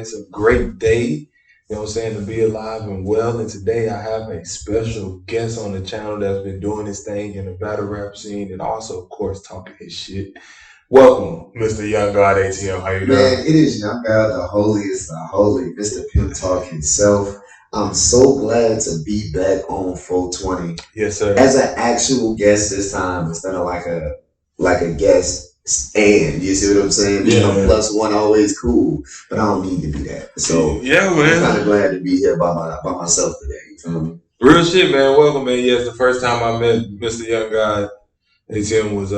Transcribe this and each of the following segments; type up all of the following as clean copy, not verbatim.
It's a great day, you know what I'm saying, to be alive and well. And today I have a special guest on the channel that's been doing his thing in the battle rap scene and also, of course, talking his shit. Welcome, Mr. Young God ATM. How you doing? Man, it is Young God, the holiest, the holy, Mr. Pimp Talk himself. I'm so glad to be back on FO20. Yes, sir. As an actual guest this time instead of like a guest stand. You see what I'm saying? Yeah. Plus one always cool, but I don't need to be that. So yeah, man. I'm kind of glad to be here by myself today. You feel me? Real shit, man. Welcome, man. Yes, the first time I met Mr. Young God ATM was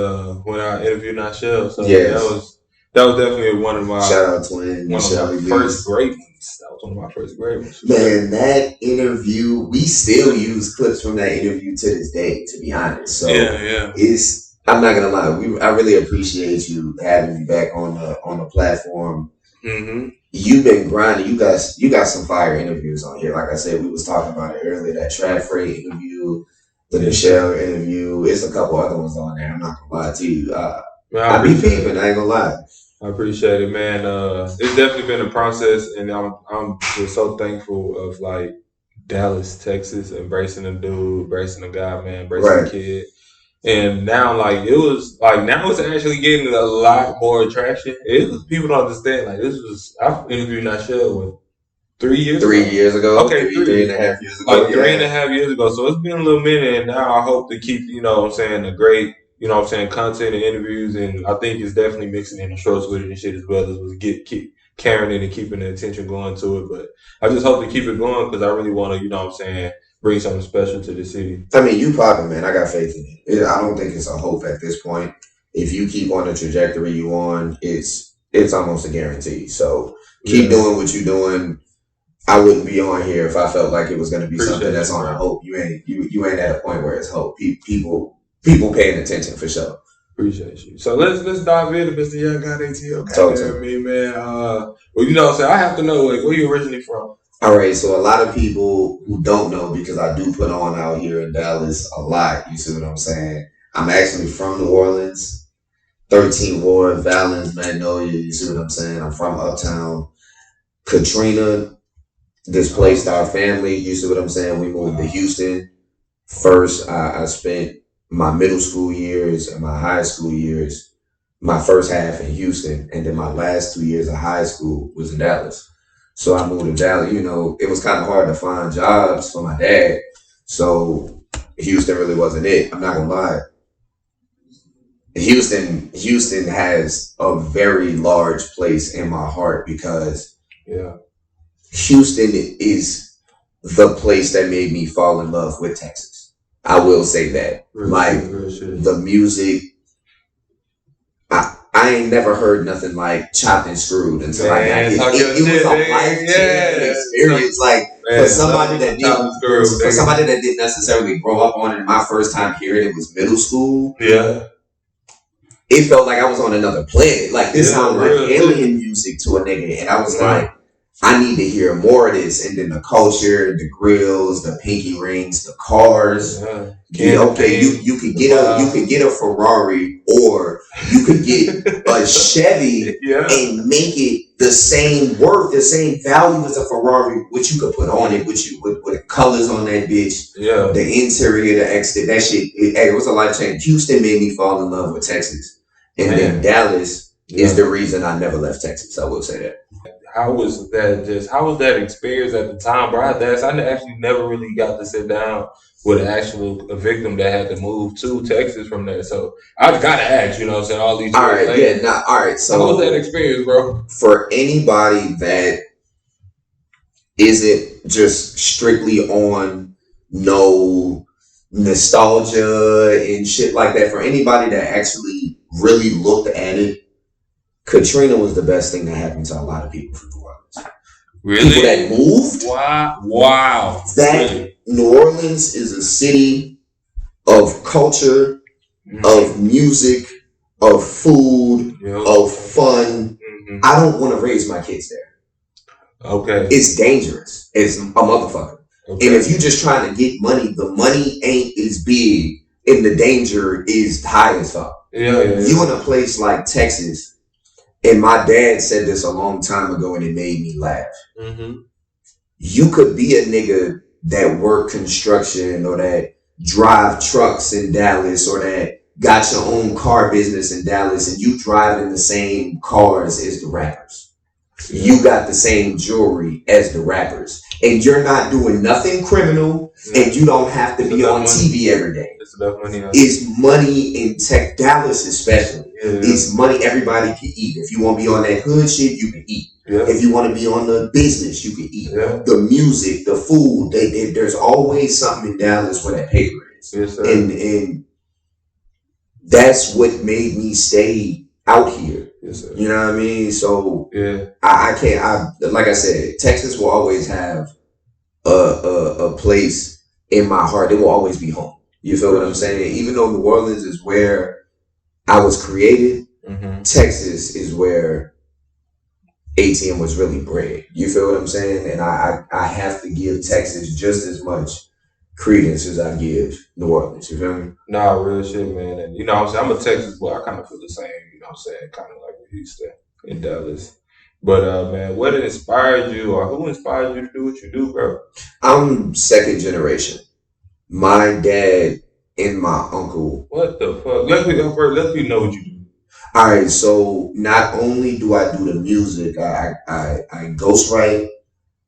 when I interviewed Nashelle. So yes. That was definitely one of my shout out twin. One of my first great ones. That was one of my first great ones. Man, that interview, we still use clips from that interview to this day, to be honest. So yeah. I'm not gonna lie, I really appreciate you having me back on the platform. Mm-hmm. You've been grinding. You got some fire interviews on here. Like I said, we was talking about it earlier. That Trap Freight interview, the Nashelle interview. It's a couple other ones on there. I'm not gonna lie to you. I be peeping. I ain't gonna lie. I appreciate it, man. It's definitely been a process, and I'm just so thankful of like Dallas, Texas, embracing the dude, embracing the guy, man, embracing the kid. And now, now it's actually getting a lot more traction. People don't understand. Like I interviewed Nashelle 3 years ago. 3 years ago. Okay, 3.5 years ago. Like 3.5 years ago. So it's been a little minute, and now I hope to keep, a great, content and interviews, and I think it's definitely mixing in the shorts with it and shit as well as keep carrying it and keeping the attention going to it. But I just hope to keep it going because I really want to, bring something special to the city. I mean, you popping, man. I got faith in it. I don't think it's a hope at this point. If you keep on the trajectory you on, it's almost a guarantee. So keep doing what you're doing. I wouldn't be on here if I felt like it was going to be something that's on a hope. You ain't at a point where it's hope. People paying attention for sure. Appreciate you. So let's dive into Mr. Young God ATM. Talk to me, man. I have to know where you originally from. All right, so a lot of people who don't know, because I do put on out here in Dallas a lot, you see what I'm saying? I'm actually from New Orleans, 13th Ward, Valens, Magnolia, you see what I'm saying? I'm from Uptown. Katrina displaced our family, you see what I'm saying? We moved to Houston. First, I spent my middle school years and my high school years, my first half in Houston, and then my last 2 years of high school was in Dallas. So I moved to Dallas. It was kind of hard to find jobs for my dad. So Houston really wasn't it. I'm not gonna lie. Houston has a very large place in my heart because Houston is the place that made me fall in love with Texas. I will say that. The music. I ain't never heard nothing like Chopped and Screwed until I got here. It was a life-changing experience. For somebody that didn't necessarily grow up on it, my first time hearing it was middle school. Yeah. It felt like I was on another planet. Like this sounded like alien music to a nigga. And I was like, I need to hear more of this. And then the culture, the grills, the pinky rings, the cars. You could get a Ferrari, or you could get a Chevy and make it the same worth, the same value as a Ferrari, which you could put on it, with the colors on that bitch, the interior, the exterior, that shit. It was a life change. Houston made me fall in love with Texas, and then Dallas is the reason I never left Texas. I will say that. How was that experience at the time, bro? I actually never really got to sit down with a victim that had to move to Texas from there. So I gotta ask, all these. All right. So how was that experience, bro? For anybody that isn't just strictly on no nostalgia and shit like that, for anybody that actually really looked at it, Katrina was the best thing that happened to a lot of people from New Orleans. Really? People that moved. Wow. New Orleans is a city of culture, of music, of food, of fun. I don't want to raise my kids there. Okay. It's dangerous. It's a motherfucker. Okay. And if you're just trying to get money, the money ain't as big and the danger is high as fuck. Yeah. You in a place like Texas, And my dad said this a long time ago, and it made me laugh. Mm-hmm. You could be a nigga that work construction or that drive trucks in Dallas or that got your own car business in Dallas, and you driving the same cars as the rappers. You got the same jewelry as the rappers, and you're not doing nothing criminal, and you don't have to be on TV every day. It's money in tech, Dallas especially. It's money everybody can eat. If you want to be on that hood shit, you can eat. If you want to be on the business, you can eat. The music, the food, there's always something in Dallas where that paper is. And that's what made me stay out here. You know what I mean? So I can't. Like I said, Texas will always have a place in my heart. It will always be home. You feel what I'm saying? Even though New Orleans is where I was created, Texas is where ATM was really bred. You feel what I'm saying? And I have to give Texas just as much credence as I give New Orleans. You feel me? Nah, real shit, man. And you know what I'm saying? I'm a Texas boy. I kind of feel the same, you know what I'm saying? Kind of like Houston in Dallas. But man, what inspired you, or who inspired you to do what you do, bro? I'm second generation. My dad and my uncle. What the fuck? Let me know what you do. All right, so not only do I do the music, I ghostwrite,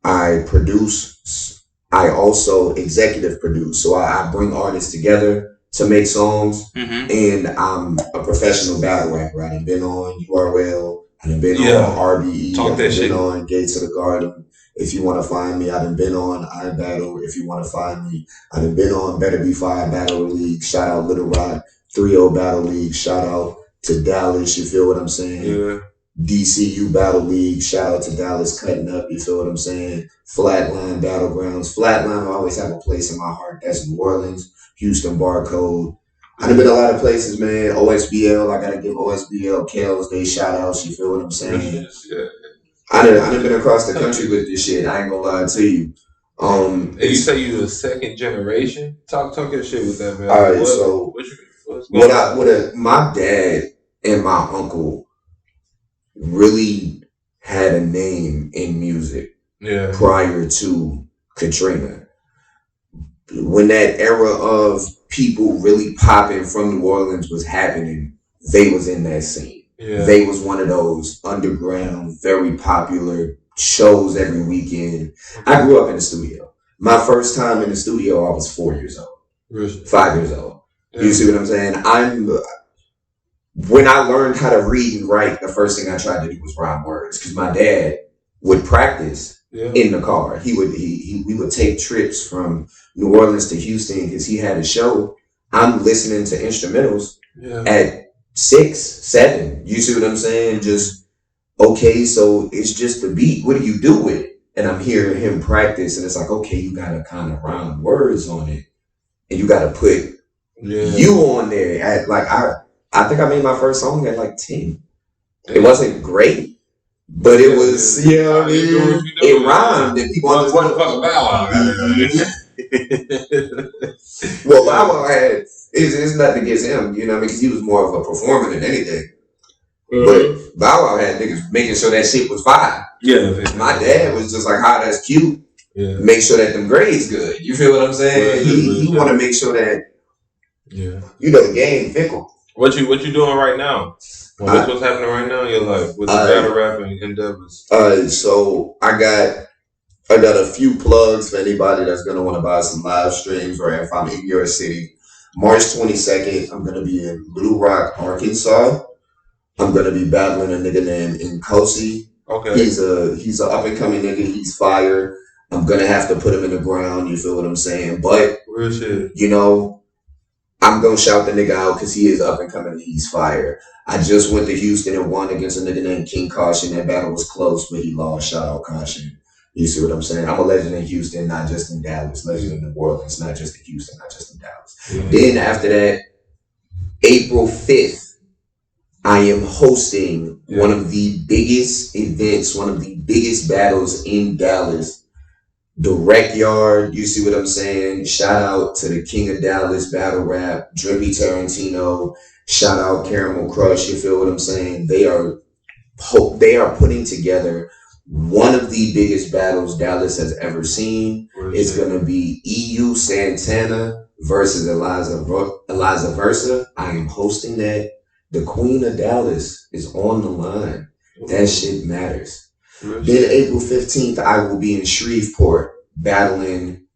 I produce, I also executive produce. So I bring artists together to make songs, and I'm a professional battle rapper. I done been on URL, I done been on RBE, I done been on Gates of the Garden. If you want to find me, I done been on iBattle. If you want to find me, I done been on Better Be Fire Battle League. Shout out Little Rock 3-0 Battle League. Shout out to Dallas. You feel what I'm saying? Yeah. DCU Battle League. Shout out to Dallas Cutting Up. You feel what I'm saying? Flatline Battlegrounds. Flatline will always have a place in my heart. That's New Orleans, Houston Barcode. I done been a lot of places, man. OSBL. I gotta give OSBL Kels they shout outs. You feel what I'm saying? Yeah. I done been across the country with this shit. I ain't gonna lie to you. And you say you a second generation? Talk your shit with that, man. All right, so my dad and my uncle really had a name in music prior to Katrina. When that era of people really popping from New Orleans was happening, they was in that scene. Yeah. They was one of those underground, very popular shows every weekend. I grew up in the studio. My first time in the studio, I was 4 years old. 5 years old. Yeah. You see what I'm saying? When I learned how to read and write, the first thing I tried to do was rhyme words, because my dad would practice in the car. We would take trips from New Orleans to Houston because he had a show. I'm listening to instrumentals at 6, 7. You see what I'm saying? Just, okay, so it's just the beat. What do you do with it? And I'm hearing him practice, and it's like, okay, you gotta kind of rhyme words on it, and you gotta put you on there. I think I made my first song at like 10. It wasn't great, but it was, you know what I mean? It rhymed, and people understood. What the fuck Bow Wow? Well, Bow Wow had, it's nothing against him, you know what I mean? Because he was more of a performer than anything. But Bow Wow had niggas making sure that shit was fire. Yeah. My dad was just like, that's cute. Yeah. Make sure that them grades good. You feel what I'm saying? He want to make sure that, you know, the game fickle. What you doing right now? What's happening right now in your life with the battle rapping endeavors? So I got a few plugs for anybody that's gonna want to buy some live streams, or if I'm in your city. March 22nd, I'm gonna be in Little Rock, Arkansas. I'm gonna be battling a nigga named Nkosi. Okay. He's a up and coming nigga. He's fire. I'm gonna have to put him in the ground. You feel what I'm saying? But you know, I'm gonna shout the nigga out because he is up and coming and he's fire. I just went to Houston and won against a nigga named King Caution. That battle was close, but he lost. Shout out Caution. You see what I'm saying? I'm a legend in Houston, not just in Dallas. Legend in New Orleans, not just in Houston, not just in Dallas. Mm-hmm. Then after that, April 5th, I am hosting one of the biggest events, one of the biggest battles in Dallas. The Rec Yard, you see what I'm saying? Shout out to the King of Dallas battle rap, Drippy Tarantino. Shout out Caramel Crush, you feel what I'm saying? They are they are putting together one of the biggest battles Dallas has ever seen. It's going to be EU Santana versus Eliza Versa. I am hosting that. The Queen of Dallas is on the line. That shit matters. Then April 15th, I will be in Shreveport battling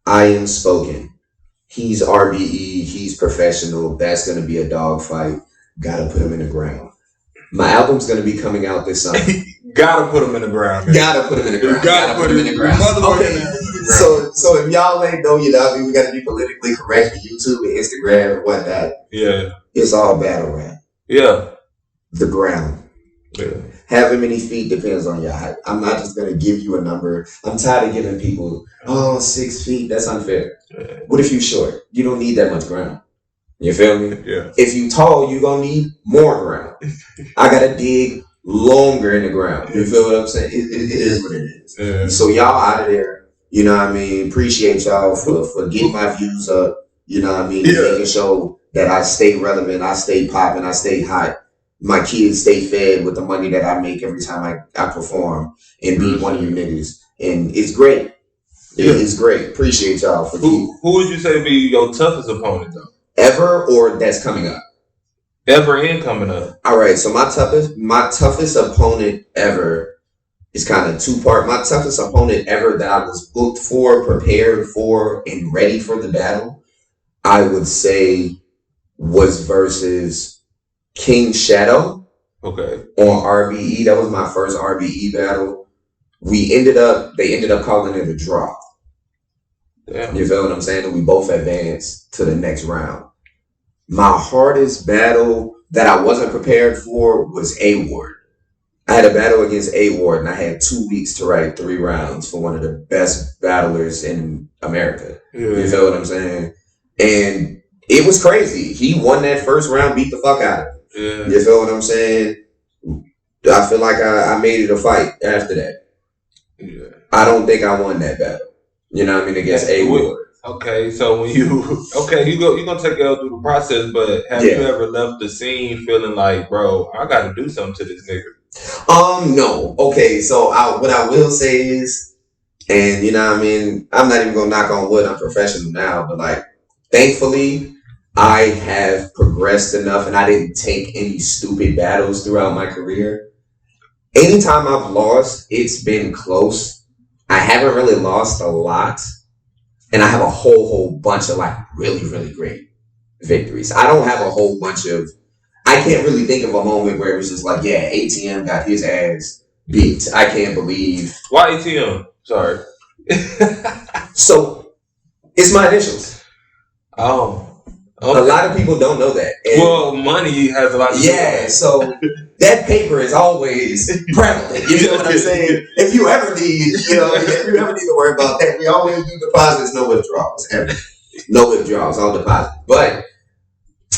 I Am Spoken. He's RBE. He's professional. That's going to be a dogfight. Gotta put him in the ground. My album's going to be coming out this summer. Gotta put him in the ground. Man. Gotta put him in the ground. Gotta put him in the ground. Okay. So if y'all ain't know, you know, I mean, we got to be politically correct with YouTube and Instagram and whatnot. Yeah. It's all battle rap. Yeah. The ground. Yeah. However many feet depends on your height. I'm not just going to give you a number. I'm tired of giving people, 6 feet. That's unfair. Yeah. What if you short? You don't need that much ground. You feel me? Yeah. If you tall, you going to need more ground. I got to dig longer in the ground. You feel what I'm saying? It is what it is. Yeah. So y'all out of there, you know what I mean? Appreciate y'all for getting my views up. You know what I mean? Yeah. Making sure that I stay relevant, I stay popping, I stay hot. My kids stay fed with the money that I make every time I perform and beat one of you niggas. And it's great. It's great. Appreciate y'all for Who would you say be your toughest opponent though? Ever or that's coming up? Ever and coming up. All right. So my toughest opponent ever is kind of two-part. My toughest opponent ever that I was booked for, prepared for, and ready for the battle, I would say was versus King Shadow. Okay. On RBE. That was my first RBE battle. They ended up calling it a draw. Damn. You feel what I'm saying? And we both advanced to the next round. My hardest battle that I wasn't prepared for was A-Ward. I had a battle against A-Ward and I had 2 weeks to write 3 rounds for one of the best battlers in America. Yeah. You feel what I'm saying? And it was crazy. He won that first round, beat the fuck out of him. Yeah. You feel what I'm saying? I feel like I made it a fight after that. Yeah. I don't think I won that battle. You know what I mean? Against A-Ward. Okay, so when you're gonna take L through the process, but have you ever left the scene feeling like, bro, I gotta do something to this nigga? No. Okay, so what I will say is, and you know what I mean, I'm not even gonna knock on wood, I'm professional now, but like thankfully I have progressed enough and I didn't take any stupid battles throughout my career. Anytime I've lost, it's been close. I haven't really lost a lot. And I have a whole bunch of like really, really great victories. I don't have a whole bunch of, I can't really think of a moment where it was just like, yeah, ATM got his ass beat. I can't believe. Why ATM? Sorry. So it's my initials. Oh. Okay. A lot of people don't know that. And well, money has a lot to do with that. So that paper is always prevalent. You know what I'm saying? If you ever need to worry about that, we always do deposits, no withdrawals. No withdrawals, all deposits. But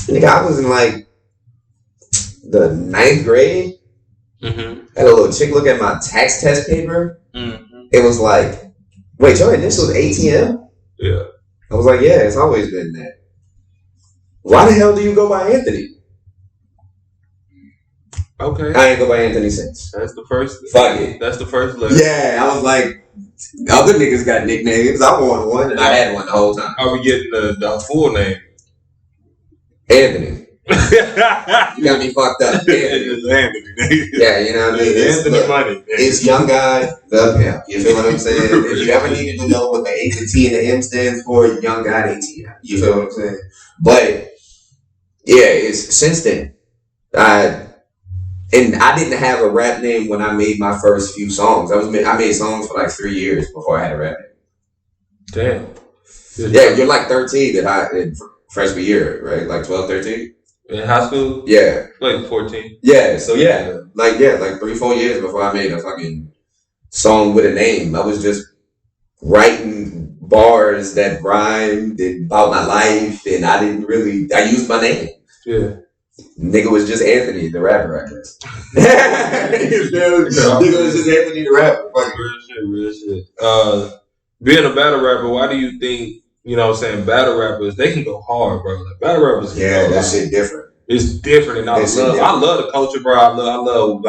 nigga, I was in like the 9th grade. Mm-hmm. Had a little chick look at my tax test paper. Mm-hmm. It was like, wait, your initials ATM? Yeah. I was like, yeah, it's always been that. Why the hell do you go by Anthony? Okay. I ain't go by Anthony since. That's the first. Fuck it. That's the first letter. Yeah, I was like, other niggas got nicknames. I wanted one and I had one the whole time. Are we getting the full name? Anthony. You got me fucked up. Anthony. Yeah, you know what I mean? Anthony Money. It's Young God ATM. You feel what I'm saying? If you ever needed to know what the A, the T, and the M stands for, Young God ATM. You feel what I'm saying? But yeah, it's since then. I didn't have a rap name when I made my first few songs. I made songs for like 3 years before I had a rap name. Damn. Yeah, you're like 13 in freshman year, right? Like 12, 13? In high school? Yeah. Like 14. Yeah, so like 3-4 years before I made a fucking song with a name. I was just writing bars that rhymed and about my life, and I used my name. Yeah. Nigga was just Anthony the rapper, I guess. Nigga was just Anthony the rapper. Real shit. Being a battle rapper, why do you think, battle rappers, they can go hard, bro? Like battle rappers can go that shit different. It's different, and I love the culture, bro. I love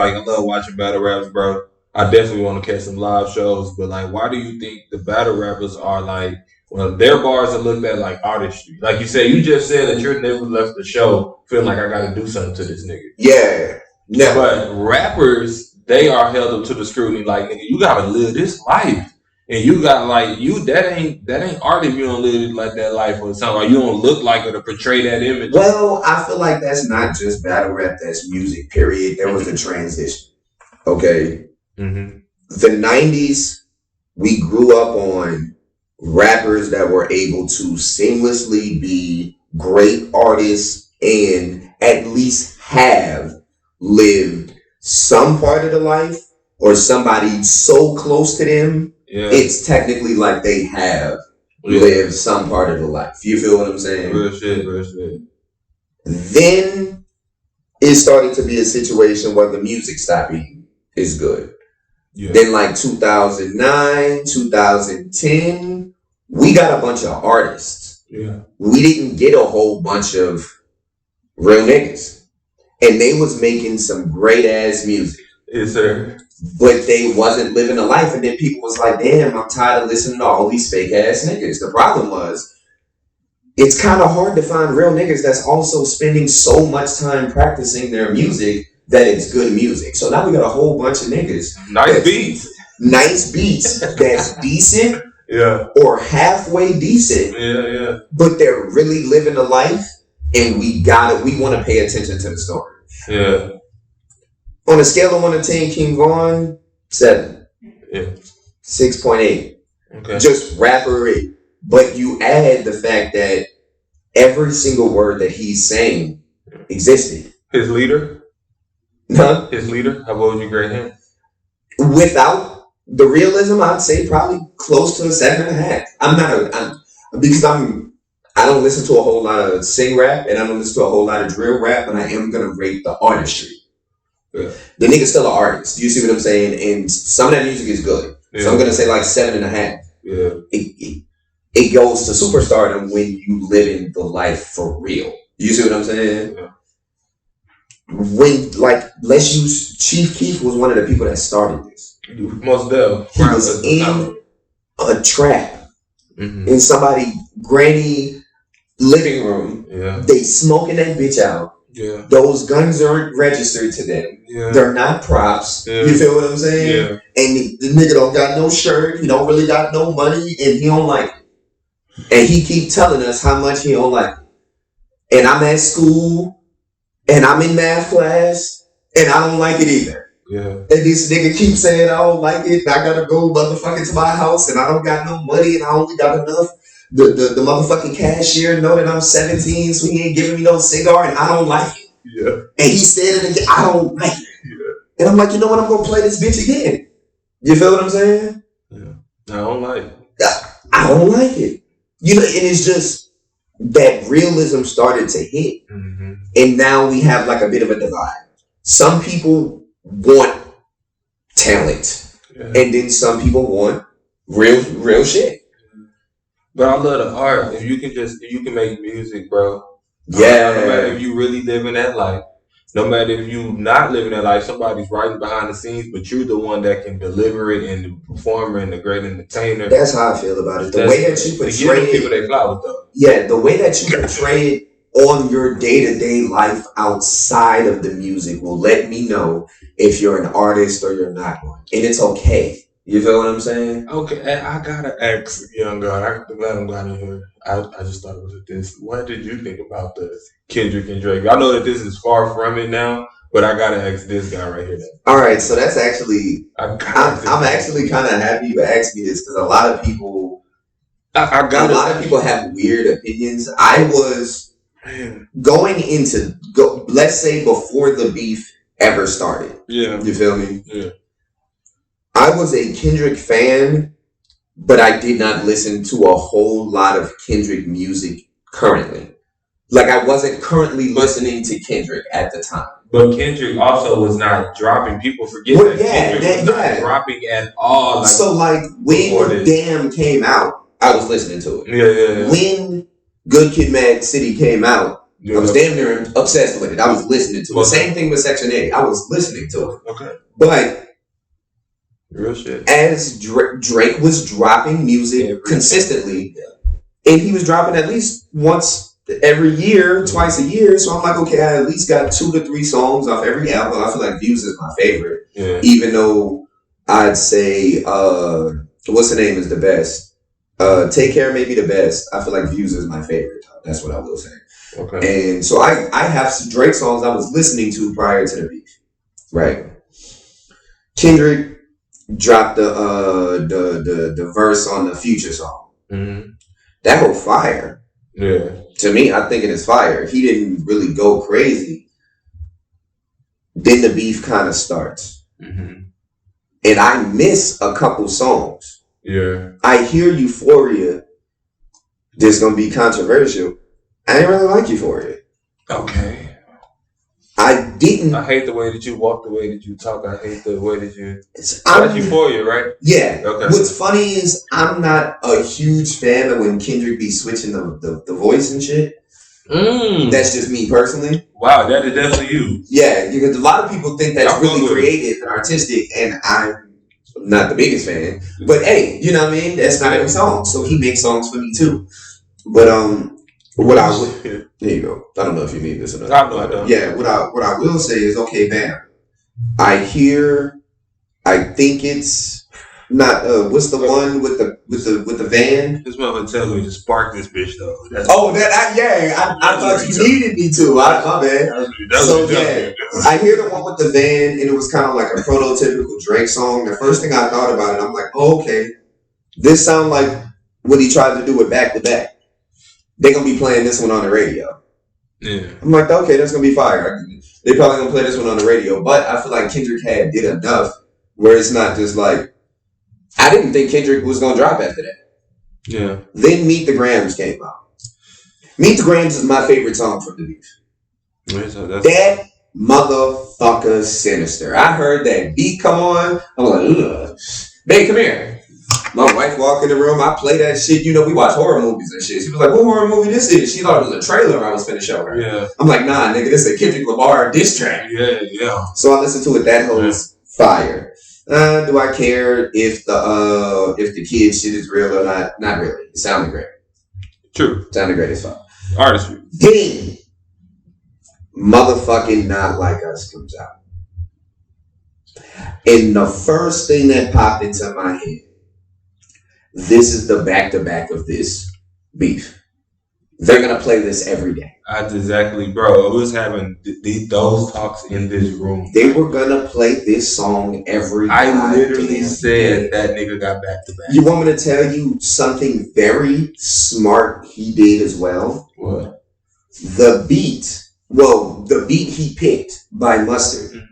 watching battle raps, bro. I definitely want to catch some live shows, but like, why do you think the battle rappers are like? Well, their bars are looked at like artistry. Like you said, you just said that you're never left the show feeling like I got to do something to this nigga. Yeah, never. But rappers, they are held up to the scrutiny. Like, nigga, you gotta live this life. And you got like that ain't art if you don't live like that life or something. Or you don't look like it or portray that image. Well, I feel like that's not just battle rap, that's music, period. There was a transition. Okay. Mm-hmm. The 90s, we grew up on rappers that were able to seamlessly be great artists and at least have lived some part of the life or somebody so close to them. Yeah. It's technically like they have lived some part of the life. You feel what I'm saying? Real shit. Then it started to be a situation where the music stopped being as good. Yeah. Then like 2009, 2010, we got a bunch of artists. Yeah. We didn't get a whole bunch of real niggas. And they was making some great ass music. Yes, sir. But they wasn't living a life, and then people was like, damn, I'm tired of listening to all these fake ass niggas. The problem was, it's kind of hard to find real niggas that's also spending so much time practicing their music that it's good music. So now we got a whole bunch of niggas. Nice beats that's decent. Yeah. Or halfway decent. Yeah. But they're really living a life, and we want to pay attention to the story. Yeah. On a scale of 1 to 10, King Von, 7. Yeah. 6.8. Okay. Just rappery. But you add the fact that every single word that he's saying existed. His leader? Huh? His leader? How would you grade him? Without the realism, I'd say probably close to a 7.5. I don't listen to a whole lot of sing rap, and I don't listen to a whole lot of drill rap, and I am going to rate the artistry. Yeah. The nigga's still an artist. You see what I'm saying? And some of that music is good. Yeah. So I'm going to say like 7.5. Yeah. It goes to superstardom when you live in the life for real. You see what I'm saying? Yeah. When, like, let's use Chief Keef was one of the people that started this. Most definitely. He was in a trap in somebody's granny living room. Yeah. They smoking that bitch out. Yeah. Those guns aren't registered to them. Yeah. They're not props. Yeah. You feel what I'm saying? Yeah. And the nigga don't got no shirt. He don't really got no money, and he don't like it. And he keep telling us how much he don't like it. And I'm at school, and I'm in math class, and I don't like it either. Yeah. And this nigga keeps saying I don't like it. And I gotta go motherfucking to my house, and I don't got no money, and I only got enough. The motherfucking cashier know that I'm 17, so he ain't giving me no cigar, and I don't like it. Yeah. And he said it again, I don't like it. Yeah. And I'm like, you know what? I'm gonna play this bitch again. You feel what I'm saying? Yeah. I don't like it. I don't like it. You know, and it's just that realism started to hit. Mm-hmm. And now we have like a bit of a divide. Some people want talent. Yeah. And then some people want real shit. But I love the art. If you can make music, bro. Yeah. No matter if you really live in that life, no matter if you not living that life, somebody's writing behind the scenes, but you're the one that can deliver it and the performer and the great entertainer. That's how I feel about it. The way that you portray it, people their flowers, though. Yeah, the way that you portray it on your day-to-day life outside of the music will let me know if you're an artist or you're not one. And it's okay. You feel what I'm saying? Okay, I gotta ask Young God. I'm glad I'm glad in here. I just thought it was this. What did you think about the Kendrick and Drake? I know that this is far from it now, but I gotta ask this guy right here. All right, so that's actually I'm actually kind of happy you asked me this because a lot of people, a lot of people have weird opinions. I was going into let's say before the beef ever started. Yeah, you feel me? Yeah. I was a Kendrick fan, but I did not listen to a whole lot of Kendrick music currently. Like, I wasn't currently listening to Kendrick at the time. But Kendrick also was not dropping. People forget that Kendrick was not dropping at all. Like, so, like, when Damn came out, I was listening to it. Yeah. When Good Kid, Mad City came out, I was damn near obsessed with it. I was listening to it. Same thing with Section 8. I was listening to it. Okay. But real shit. As Drake was dropping music consistently, and he was dropping at least once every year, twice a year. So I'm like, okay, I at least got 2 to 3 songs off every album. I feel like Views is my favorite. Yeah. Even though I'd say, what's the name is the best? Take Care may be the best. I feel like Views is my favorite. That's what I will say. Okay. And so I have some Drake songs I was listening to prior to the beef. Right. Kendrick dropped the verse on the Future song. Mm-hmm. That whole fire. Yeah. To me, I think it is fire. He didn't really go crazy. Then the beef kind of starts. Mm-hmm. And I miss a couple songs. Yeah. I hear Euphoria. This gonna be controversial. I didn't really like Euphoria. Okay. I didn't. I hate the way that you walk, the way that you talk. I hate the way that you. That's Euphoria, right? Yeah. Okay. What's funny is I'm not a huge fan of when Kendrick be switching the voice and shit. That's just me personally. Wow, that is definitely you. Yeah, because a lot of people think that's really creative and artistic, and I'm not the biggest fan. But hey, you know what I mean? That's not every song, so he makes songs for me too. But what I would, there you go. I don't know if you need this or not. I don't. Yeah, what I will say is, okay, bam. I think it's not. What's the one with the van? This motherfucker tell me to spark this bitch though. I thought you needed me to. My bad. So yeah, I hear the one with the van, and it was kind of like a prototypical Drake song. The first thing I thought about it, I'm like, oh, okay, this sounds like what he tried to do with Back to Back. They're going to be playing this one on the radio. Yeah. I'm like, okay, that's going to be fire. They're probably going to play this one on the radio. But I feel like Kendrick did enough where it's not just like, I didn't think Kendrick was going to drop after that. Yeah. Then Meet the Grams came out. Meet the Grams is my favorite song from the beef. That motherfucker sinister. I heard that beat come on. I'm like, ugh. Babe, come here. My wife walked in the room. I play that shit. You know, we watch horror movies and shit. She was like, what horror movie this is? She thought it was a trailer I was finna show her. Yeah. I'm like, nah, nigga, this is a Kendrick Lamar diss track. Yeah, yeah. So I listened to it. That was fire. Do I care if the kid shit is real or not? Not really. It sounded great. True. Sounded great as fuck. Artistry. Then motherfucking Not Like Us comes out. And the first thing that popped into my head, this is the back-to-back of this beef. They're going to play this every day. That's exactly, bro. I was having those talks in this room. They were going to play this song every day. I literally said that nigga got back-to-back. You want me to tell you something very smart he did as well? What? The beat he picked by Mustard,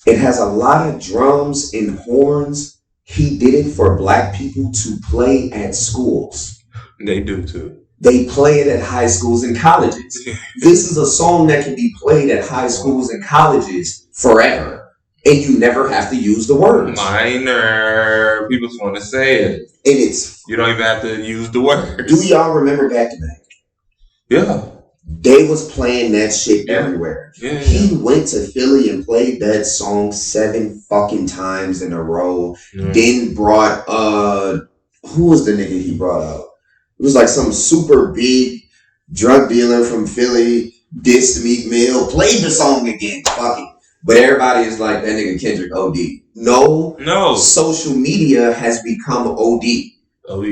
it has a lot of drums and horns. He did it for black people to play at schools. They do too. They play it at high schools and colleges. This is a song that can be played at high schools and colleges forever. And you never have to use the words. Minor. People just want to say it. And you don't even have to use the words. Do y'all remember Back to Back? Yeah. They was playing that shit everywhere. Yeah. He went to Philly and played that song 7 fucking times in a row. Yeah. Then brought who was the nigga he brought out? It was like some super big drug dealer from Philly, dissed Meek Mill, played the song again. Fuck it. But everybody is like, that nigga Kendrick OD. No. Social media has become OD.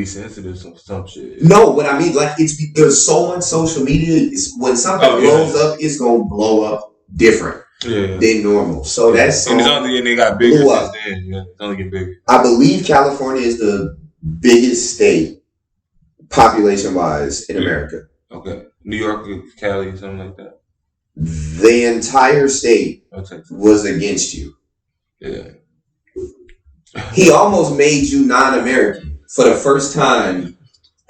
Sensitive some shit. No, what I mean, like, there's so much social media. When something blows up, it's gonna blow up different than normal. So that's and it's only they got bigger since then. Yeah, it's only getting bigger. I believe California is the biggest state population wise in America. Okay, New York, Cali, something like that. The entire state was against you. Yeah. He almost made you non-American. For the first time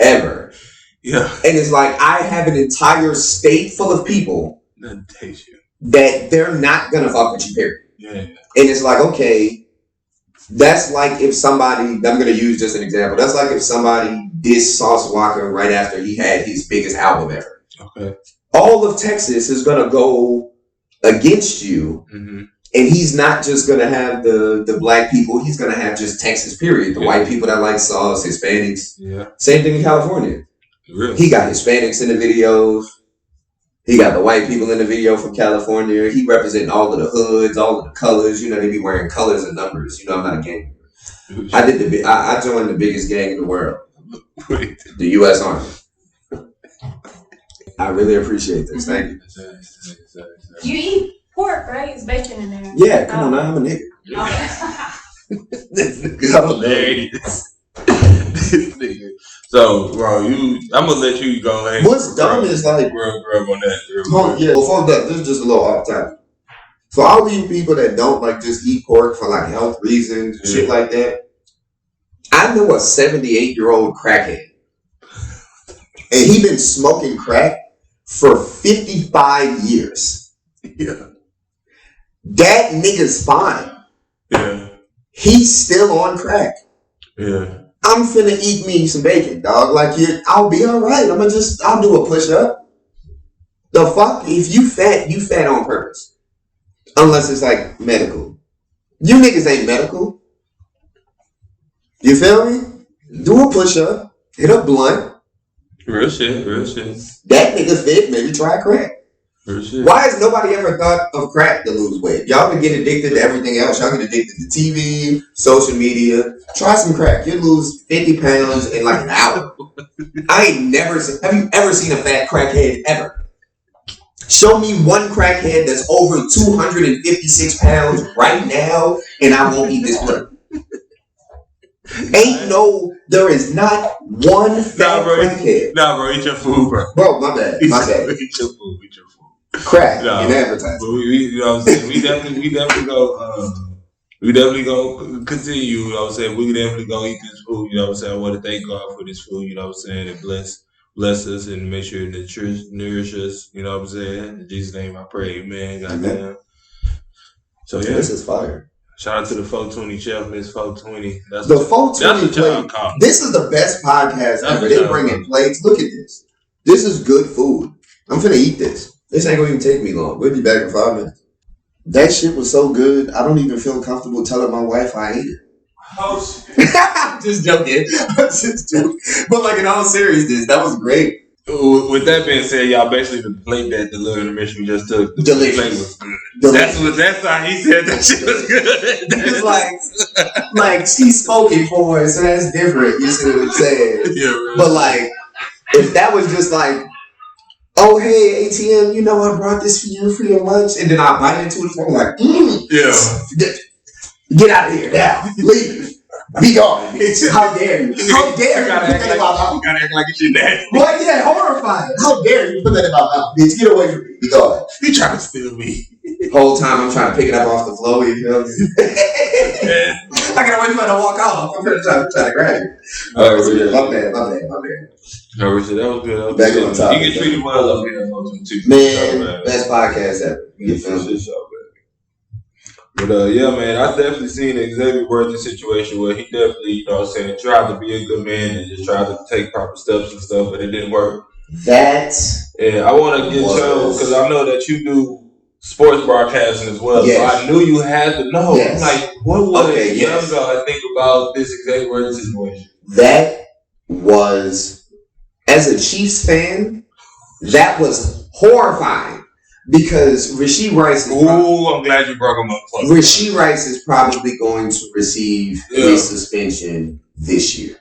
ever. Yeah. And it's like, I have an entire state full of people that they're not going to fuck with you, period. Yeah. And it's like, okay, that's like if somebody, I'm going to use just an example. That's like if somebody dissed Sauce Walker right after he had his biggest album ever. Okay. all of Texas is gonna go against you. Mm-hmm. And he's not just going to have the black people. He's going to have just Texas, period. The white people that like sauce, Hispanics. Yeah. Same thing in California. Really? He got Hispanics in the videos. He got the white people in the video from California. He representing all of the hoods, all of the colors. You know, they be wearing colors and numbers. You know, I'm not a gang. I joined the biggest gang in the world. The U.S. Army. I really appreciate this. Thank you. You eat pork, right? It's bacon in there. Yeah, come on now, I'm a nigga. This nigga's hilarious. This nigga. So, bro, I'm gonna let you go ahead. What's dumb is like, grab on that. Yeah, before that, this is just a little off topic. For all of you people that don't like just eat pork for like health reasons, shit like that, I know a 78-year-old crackhead, and he been smoking crack for 55 years. Yeah. That nigga's fine. Yeah. He's still on crack. Yeah. I'm finna eat me some bacon, dog. Like, I'll be all right. I'll do a push-up. The fuck? If you fat on purpose. Unless it's like medical. You niggas ain't medical. You feel me? Do a push-up. Hit a blunt. Real shit. That nigga fit, maybe try crack. Why has nobody ever thought of crack to lose weight? Y'all can get addicted to everything else. Y'all get addicted to TV, social media. Try some crack. You'll lose 50 pounds in like an hour. Have you ever seen a fat crackhead ever? Show me one crackhead that's over 256 pounds right now, and I won't eat this blunt. There is not one fat crackhead. Nah, bro, eat your food, bro. Bro, my bad. Eat your food. Crack in advertising. But you know what I'm saying? We definitely go continue, you know what I'm saying? We definitely go eat this food, you know what I'm saying? I want to thank God for this food, you know what I'm saying? And bless us and make sure that nourish us, you know what I'm saying? In Jesus' name I pray, amen. Goddamn. So yeah. This is fire. Shout out to the FO20 chef, Miss FO20. The FO20 plate. This is the best podcast ever. They bring in plates. Look at this. This is good food. I'm finna eat this. This ain't gonna even take me long. We'll be back in 5 minutes. That shit was so good, I don't even feel comfortable telling my wife I ate it. Oh shit. I'm just joking. But like in all seriousness, that was great. With that being said, y'all, basically the plate that the little intermission we just took, the plate was good. That's how he said that shit was good. It's like she spoke it for us, so that's different. You see what I'm saying? Yeah, really. But like, if that was just like, oh hey ATM, you know I brought this for you for your lunch, and then I bite into it, I'm like, yeah, get out of here now, leave. Be gone. How dare you? How dare you put that in my mouth? You gotta act like it's your dad. Boy, yeah, horrifying. How dare you put that in my mouth? Bitch, get away from me. Be gone. You trying to steal me. Whole time I'm trying to pick it up off the floor, you know? I gotta wait for her to walk off. I'm trying to grab it. My bad. No, Richard, that was good. Back on top. You get treated well up here. Man, best podcast ever. You get filmed. But yeah, man, I definitely seen the Xavier Worthy situation where he definitely, you know what I'm saying, tried to be a good man and just tried to take proper steps and stuff, but it didn't work. And I want to get you, because I know that you do sports broadcasting as well, so I knew you had to know. Yes. I'm like, what was Young God think about this Xavier Worthy situation? That was, as a Chiefs fan, that was horrifying. Because Rasheed Rice is I'm glad you brought him up. Rasheed Rice is probably going to receive a suspension this year.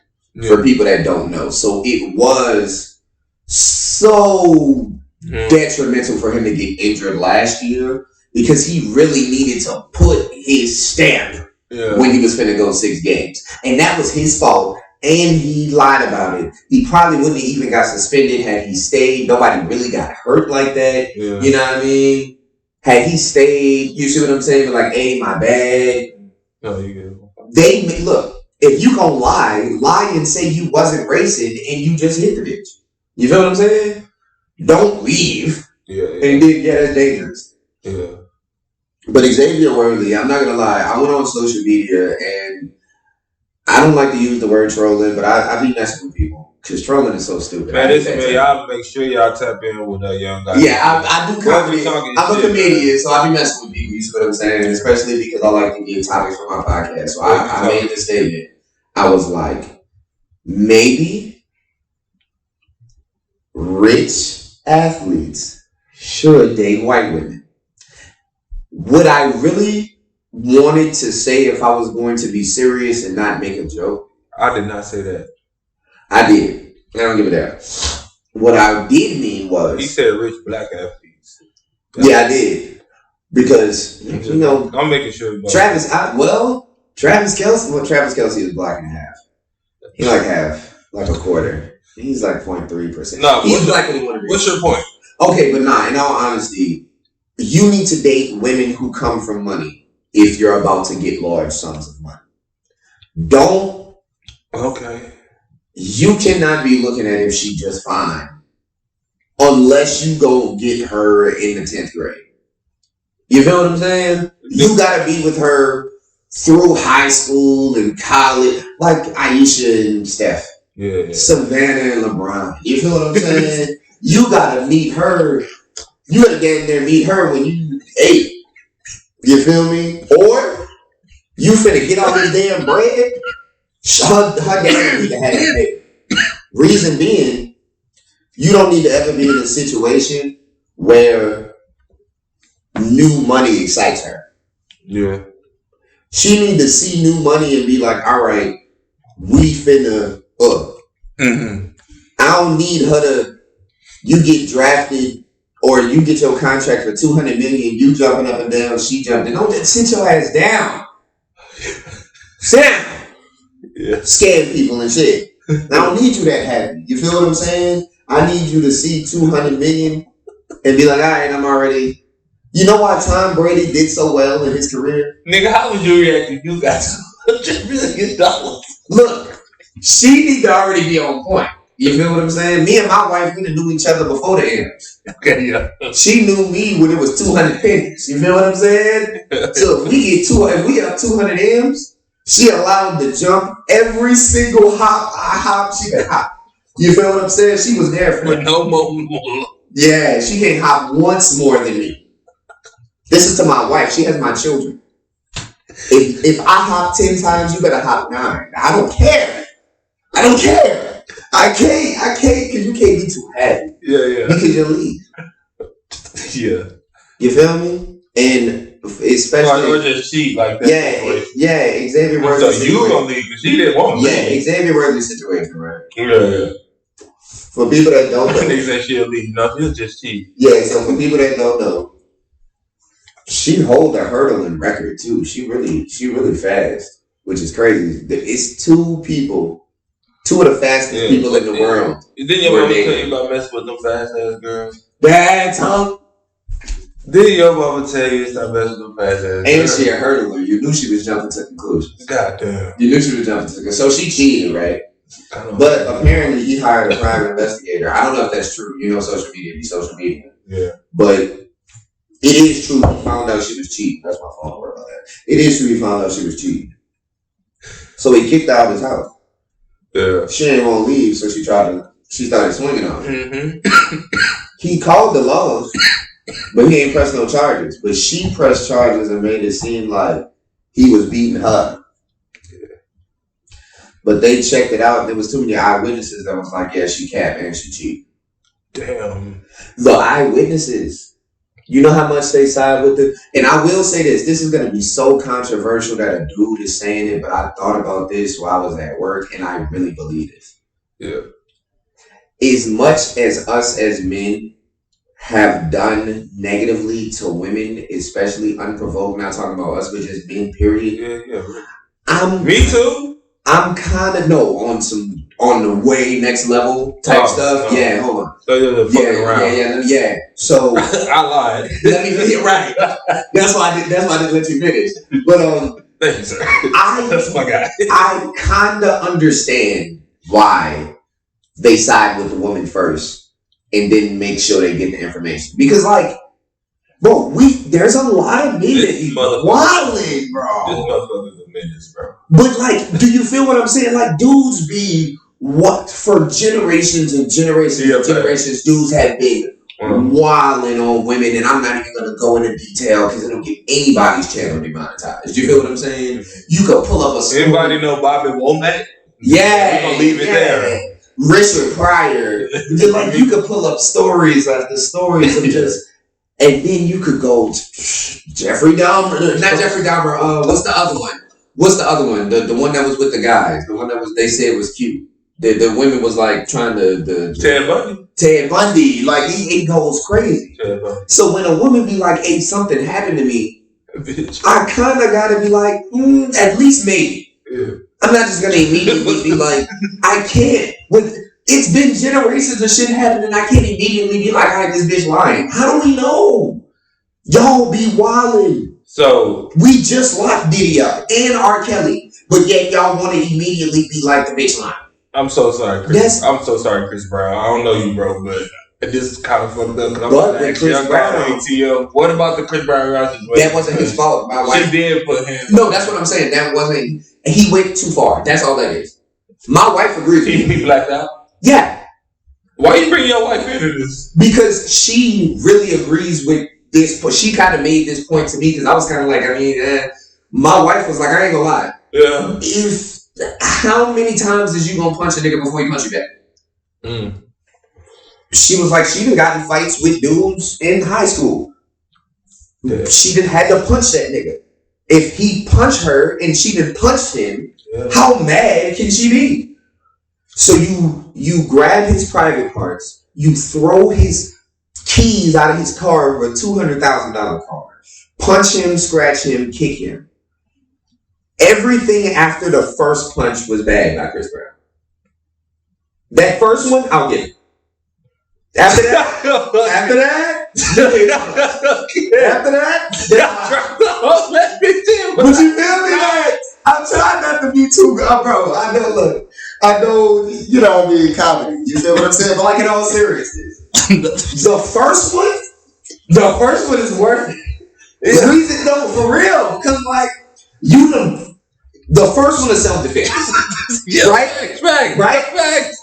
For people that don't know. So it was so detrimental for him to get injured last year because he really needed to put his stamp when he was finna go 6 games. And that was his fault. And he lied about it. He probably wouldn't have even got suspended had he stayed. Nobody really got hurt like that. Yeah. You know what I mean? Had he stayed, you see what I'm saying? Like, hey, my bad. No, you get it. Look, if you gonna lie and say you wasn't racing and you just hit the bitch. You feel what I'm saying? Don't leave. And then, that's dangerous. Yeah. But Xavier Worthy, I'm not gonna lie, I went on social media and I don't like to use the word trolling, but I be messing with people. Cause trolling is so stupid. Man, listen, man, y'all make sure y'all tap in with that young guy. Yeah, I do comedy. I'm a comedian, so I be messing with people. You see what I'm saying? Especially because I like to get topics for my podcast. So I made this statement. I was like, maybe rich athletes should date white women. Would I really wanted to say if I was going to be serious and not make a joke? I did not say that. I did. I don't give a damn. What I did mean was... He said rich black athletes. Yeah, I did. Because, you know... I'm making sure... Travis Kelce... Well, Travis Kelce is black and a half. He like half. Like a quarter. He's like 0.3%. No, he's black and he want to be. What's your point? Okay, but nah, in all honesty, you need to date women who come from money if you're about to get large sums of money. Don't... Okay. You cannot be looking at if she just fine unless you go get her in the 10th grade. You feel what I'm saying? You gotta be with her through high school and college, like Aisha and Steph. Yeah. Savannah and LeBron. You feel what I'm saying? You gotta meet her. You gotta get in there and meet her when you 8. You feel me? Or you finna get all this damn bread. Her dad need to have it. Reason being, you don't need to ever be in a situation where new money excites her. Yeah. She need to see new money and be like, all right, we finna up. Mm-hmm. I don't need her to, you get drafted or you get your contract for $200 million, you jumping up and down, she jumping. Don't just sit your ass down. Sit down. Yeah. Scam people and shit. I don't need you that happy. You feel what I'm saying? I need you to see $200 million and be like, all right, I'm already. You know why Tom Brady did so well in his career? Nigga, how would you react if you got $100 million? Look, she need to already be on point. You feel what I'm saying? Me and my wife, we done knew each other before the M's. Okay, yeah. She knew me when it was 200 pennies. You feel what I'm saying? So if we have 200 M's, she allowed to jump every single hop she could hop. You feel what I'm saying? She was there for me. No more. Yeah, she can't hop once more than me. This is to my wife. She has my children. If I hop 10 times, you better hop 9. I don't care. I can't because you can't be too happy. Yeah. Because you leave. Yeah. You feel me? And especially or just cheat like that. Yeah, Xavier Worthy. So you gonna leave because she didn't want to. Yeah, Xavier Worthy situation, right? Yeah. For people that don't know, they said she'll leave. No, he'll just cheat. Yeah, so for people that don't know, she hold a hurdling record too. She really fast, which is crazy. It's 2 of the fastest people in the world. Didn't your mama tell you about messing with them fast ass girls? That's huh? Didn't your mama tell you stop messing with them fast ass girls? And she a hurdler. You knew she was jumping to conclusions. Goddamn. You knew she was jumping to conclusions. So she cheated, right? But apparently he hired a private investigator. I don't know if that's true. You know, social media be social media. Yeah. But it is true he found out she was cheating. That's my phone. Don't worry about that. It is true he found out she was cheating. So he kicked her out of his house. Yeah. She didn't want to leave, so she started swinging on him. Mm-hmm. He called the laws, but he ain't pressed no charges. But she pressed charges and made it seem like he was beating her. But they checked it out, and there was too many eyewitnesses that was like, yeah, she capped and she cheated. Damn. The eyewitnesses. You know how much they side with it? And I will say this is going to be so controversial that a dude is saying it, but I thought about this while I was at work, and I really believe this. Yeah. As much as us as men have done negatively to women, especially unprovoked, not talking about us, but just men, period. Yeah. Me too. I'm kind of on the way next level type stuff. Yeah, hold on. So you're fucking around. Yeah. So I lied. Let me get it right. That's why I didn't let you finish. But thank you, sir. That's my guy. I kind of understand why they side with the woman first and then make sure they get the information because, like, bro, there's a lot of men that be wildin', bro. This motherfucker's a menace, bro. But, like, do you feel what I'm saying? Like, dudes be what for generations and generations and generations, dudes have been wilding on women, and I'm not even gonna go into detail because it'll get anybody's channel demonetized. You feel what I'm saying? You could pull up a story. Anybody know Bobby Womack? Yeah, we're gonna leave it there. Richard Pryor. Like you could pull up stories after stories of just, and then you could go Jeffrey Dahmer, not Jeffrey Dahmer. What's the other one? The one that was with the guys. The one that was they said was cute. The women was like trying to Ted Bundy. Like it goes crazy. So when a woman be like, "Hey, something happened to me," I kind of gotta be like, at least maybe. Yeah. I'm not just gonna immediately be like, I can't. It's been generations of shit happening, and I can't immediately be like, "Alright, this bitch lying." How do we know? Y'all be wildin'. So we just locked Diddy up and R. Kelly, but yet y'all want to immediately be like the bitch lying. I'm so sorry, Chris. I'm so sorry, Chris Brown. I don't know you, bro, but this is kind of fucked up. I'm about to ask Young God ATM. What about the Chris Brown situation? That wasn't his fault. My wife did put him. No, that's what I'm saying. That wasn't. He went too far. That's all that is. My wife agrees with me. He blacked out? Yeah. Why you bring your wife into this? Because she really agrees with this. She kind of made this point to me because I was kind of like, my wife was like, I ain't gonna lie. Yeah. How many times is you gonna punch a nigga before he punch you back? She was like, she done got in fights with dudes in high school. Yeah. She done had to punch that nigga. If he punched her and she done punched him, how mad can she be? So you grab his private parts, you throw his keys out of his car for a $200,000 car, punch him, scratch him, kick him. Everything after the first punch was bad by Chris Brown. That first one, I'll give it. After that, but you feel me? Like, I'm trying not to be too, bro. I know, you know what I mean, comedy. You feel what I'm saying? But like in all seriousness, the first one is worth it. It's reason though, for real, because like the first one is self-defense, right?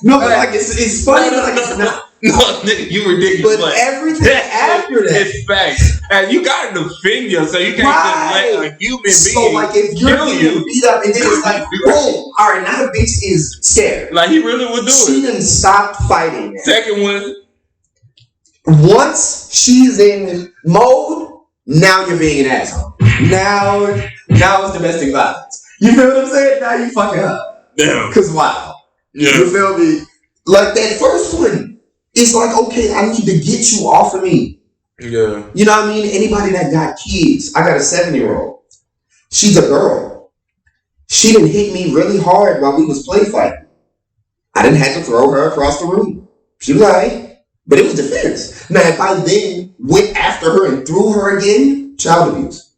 No, but like it's funny, but like it's not. No, nigga, you ridiculous. But everything after that, it's facts. And you gotta defend yourself. You can't just let a human being so like if you're getting beat up and then it's like boom, all right, now the bitch is scared. Like he really would do it. She done stopped fighting. Second one. Once she's in mode, now you're being an asshole. Now it's domestic violence. You feel what I'm saying? Now you fucking up. Damn. Cause wow. Yeah. You feel me? Like that first one. It's like, okay, I need to get you off of me. Yeah. You know what I mean? Anybody that got kids. I got a 7-year-old. She's a girl. She done hit me really hard while we was play fighting. I didn't have to throw her across the room. She was alright. But it was defense. Now, if I then went after her and threw her again, child abuse.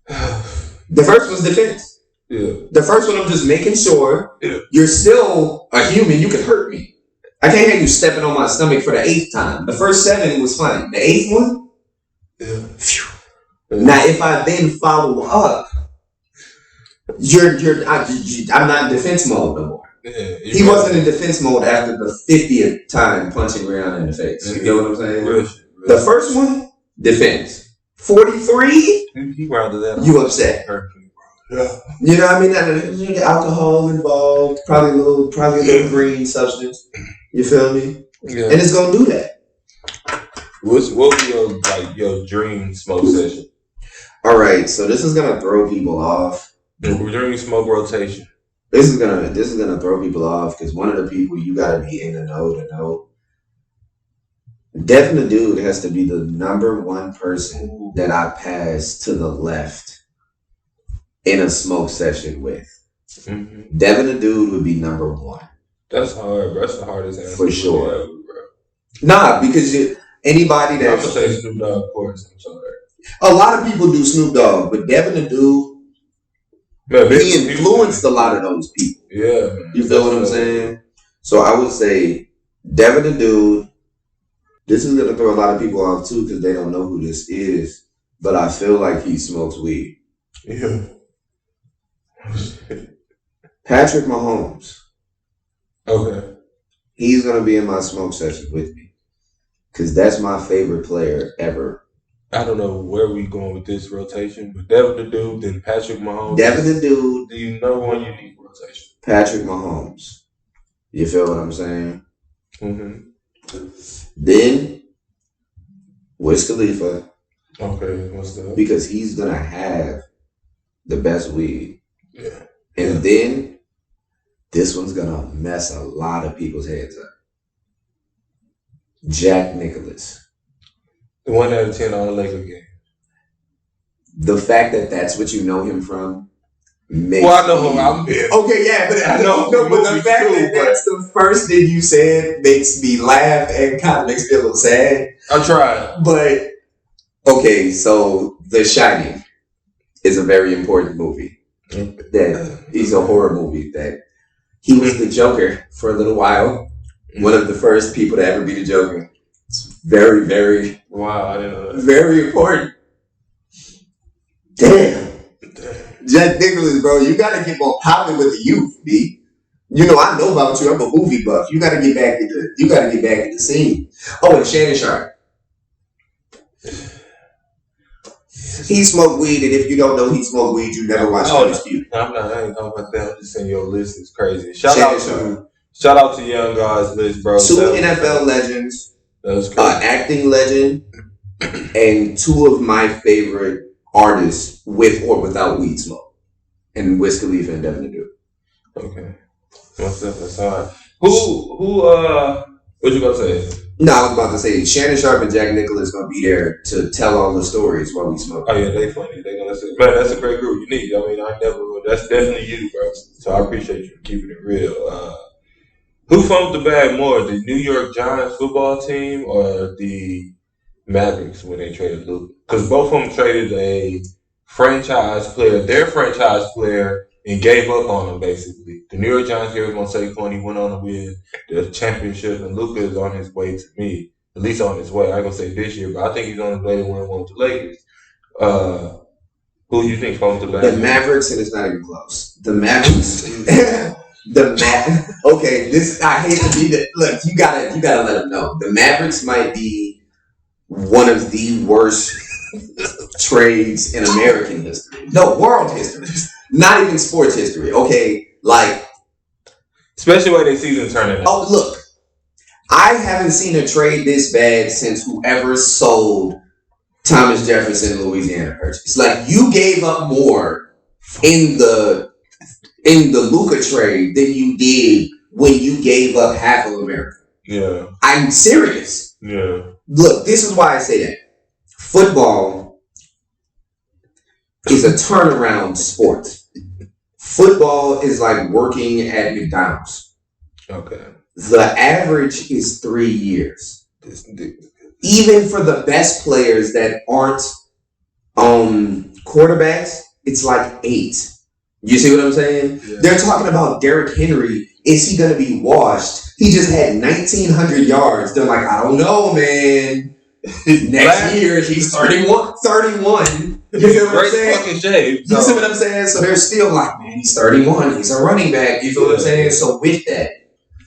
The first was defense. Yeah. The first one, I'm just making sure you're still a human. You can hurt me. I can't have you stepping on my stomach for the 8th time. The first 7 was fine. The 8th one? Yeah. Now, if I then follow up, I'm not in defense mode no more. Yeah, he wasn't in defense mode after the 50th time punching Rihanna in the face. You get what I'm saying? Really. The first one, defense. 43, you upset. Yeah. You know what I mean? There's alcohol involved, probably a little green substance. You feel me? Yeah. And it's gonna do that. What would be your dream smoke session? All right, so this is gonna throw people off. Dream smoke rotation. This is gonna throw people off because one of the people you gotta be in the know to know. Devin the Dude has to be the number one person that I pass to the left in a smoke session with. Mm-hmm. Devin the Dude would be number one. That's hard, bro. That's the hardest answer. For sure. Ever, bro. Nah, because anybody that... I'm going to say Snoop Dogg, of course. I'm sorry. A lot of people do Snoop Dogg, but Devin the Dude, he influenced a lot of those people. Yeah, man. You feel what I'm saying? So I would say Devin the Dude. This is going to throw a lot of people off, too, because they don't know who this is. But I feel like he smokes weed. Yeah. Patrick Mahomes. Okay. He's gonna be in my smoke session with me because that's my favorite player ever. I don't know where we going with this rotation, but Devin the Dude, then Patrick Mahomes. Devin the Dude. Do you know one unique rotation? Patrick Mahomes. You feel what I'm saying? Mm-hmm. Then Wiz Khalifa. Okay, what's that? Because he's gonna have the best weed. Yeah. And then this one's gonna mess a lot of people's heads up. Jack Nicklaus. The 1 out of 10 on the Laker game. The fact that that's what you know him from makes I know who I'm in. Okay, yeah, but I know, but the fact that that's the first thing you said makes me laugh and kind of makes me a little sad. I tried. But okay, so The Shining is a very important movie. That is a horror movie that he was the Joker for a little while. One of the first people to ever be the Joker. It's very, very I didn't know that. Very important. Damn. Jack Nicklaus, bro, you gotta get more popping with the youth, B. You know, I know about you. I'm a movie buff. You gotta get back into the scene. Oh, and Shannon Sharp. He smoked weed, and if you don't know he smoked weed, you never watched Undisputed. I ain't talking about that. I'm just saying your list is crazy. Shout out to Young God's list, bro. 2 NFL legends. That was crazy. Acting legend, and 2 of my favorite artists with or without weed smoke. And Wiz Khalifa and Devin the Dude. Okay. That's all right. What you gonna say? No, I was about to say Shannon Sharp and Jack Nicklaus gonna be there to tell all the stories while we smoke. Oh yeah, they funny. They gonna say, man, that's a great group. Unique. I mean, that's definitely you, bro. So I appreciate you keeping it real. Who funked the bag more, the New York Giants football team or the Mavericks when they traded Luke? Because both of them traded a franchise player, their franchise player, and gave up on him, basically. The New York Giants gave him on Saquon. He went on to win the championship, and Luka is on his way to me. At least on his way. I ain't going to say this year, but I think he's on his way to win one with the Lakers. Who do you think funked the bag? The Mavericks, and it's not even close. The Mavericks. Okay, I hate to be the look. You gotta let them know. The Mavericks might be one of the worst trades in American history. No, world history. Not even sports history. Okay, like especially when they season turning. Oh, look, I haven't seen a trade this bad since whoever sold Thomas Jefferson Louisiana Purchase. Like you gave up more in the Luka trade than you did when you gave up half of America. Yeah. I'm serious. Yeah. Look, this is why I say that. Football is a turnaround sport. Football is like working at McDonald's. Okay. The average is 3 years. Even for the best players that aren't quarterbacks, it's like 8. You see what I'm saying? Yeah. They're talking about Derrick Henry. Is he going to be washed? He just had 1,900 yards. They're like, I don't know, man. Next year, he's 31. You feel what I'm saying? Fucking shape. You see what I'm saying? So they're still like, man, he's 31. He's a running back. You feel what I'm saying? So with that,